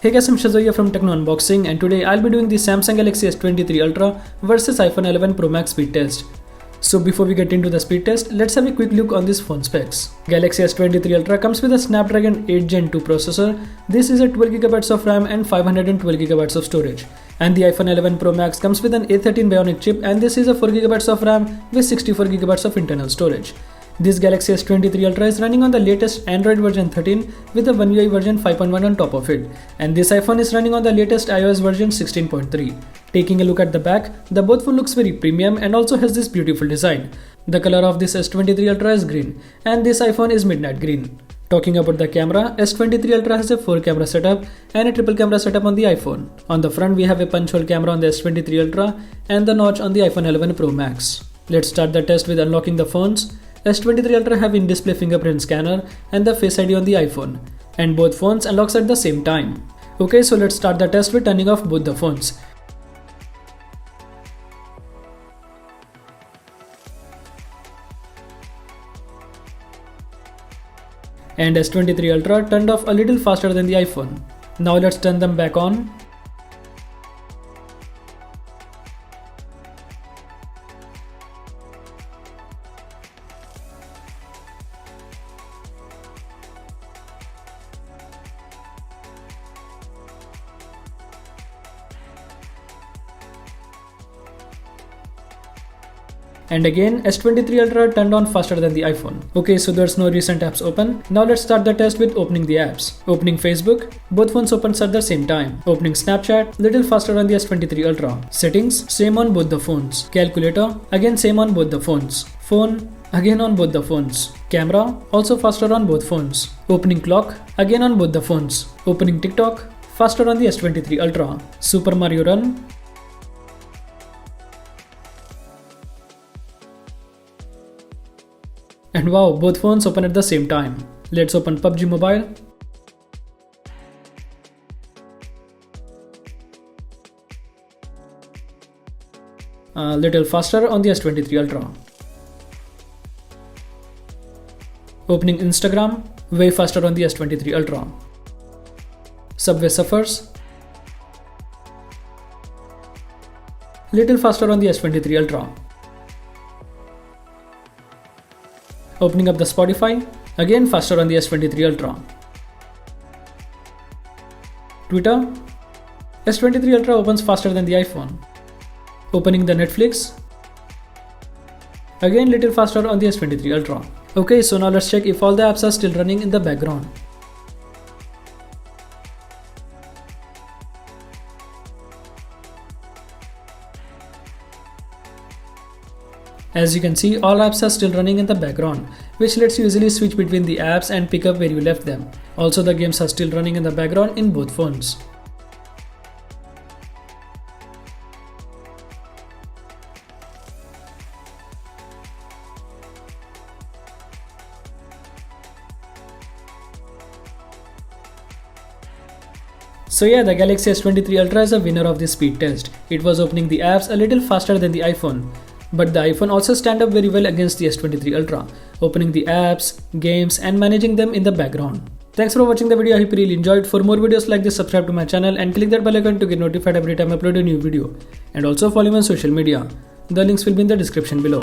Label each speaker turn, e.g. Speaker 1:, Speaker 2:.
Speaker 1: Hey guys, I'm Shazoya from Techno Unboxing, and today I'll be doing the Samsung Galaxy S23 Ultra versus iPhone 11 Pro Max speed test. So before we get into the speed test, let's have a quick look on this phone specs. Galaxy S23 Ultra comes with a Snapdragon 8 Gen 2 processor. This is a 12GB of RAM and 512GB of storage. And the iPhone 11 Pro Max comes with an A13 Bionic chip, and this is a 4GB of RAM with 64GB of internal storage. This Galaxy S23 Ultra is running on the latest Android version 13 with the One UI version 5.1 on top of it, and this iPhone is running on the latest iOS version 16.3. Taking a look at the back, the both phone looks very premium and also has this beautiful design. The color of this S23 Ultra is green, and this iPhone is midnight green. Talking about the camera, S23 Ultra has a 4 camera setup and a triple camera setup on the iPhone. On the front we have a punch hole camera on the S23 Ultra and the notch on the iPhone 11 Pro Max. Let's start the test with unlocking the phones. S23 Ultra have in-display fingerprint scanner and the Face ID on the iPhone, and both phones unlocks at the same time. Okay, so let's start the test with turning off both the phones. And S23 Ultra turned off a little faster than the iPhone. Now let's turn them back on. And again, S23 Ultra turned on faster than the iPhone. Okay, so there's no recent apps open. Now let's start the test with opening the apps. Opening Facebook, both phones opens at the same time. Opening Snapchat, little faster on the S23 Ultra. Settings, same on both the phones. Calculator, again same on both the phones. Phone, again on both the phones. Camera, also faster on both phones. Opening clock, again on both the phones. Opening TikTok, faster on the S23 Ultra. Super Mario Run, and wow, both phones open at the same time. Let's open PUBG Mobile. Little faster on the S23 Ultra. Opening Instagram, way faster on the S23 Ultra. Subway Surfers, little faster on the S23 Ultra. Opening up the Spotify, again faster on the S23 Ultra. Twitter, S23 Ultra opens faster than the iPhone. Opening the Netflix, again little faster on the S23 Ultra. Okay, so now let's check if all the apps are still running in the background. As you can see, all apps are still running in the background, which lets you easily switch between the apps and pick up where you left them. Also, the games are still running in the background in both phones. So yeah, the Galaxy S23 Ultra is a winner of this speed test. It was opening the apps a little faster than the iPhone. But the iPhone also stand up very well against the S23 Ultra, opening the apps, games and managing them in the background. Thanks for watching the video. I hope you really enjoyed. For more videos like this, subscribe to my channel and click that bell icon to get notified every time I upload a new video. And also follow me on social media. The links will be in the description below.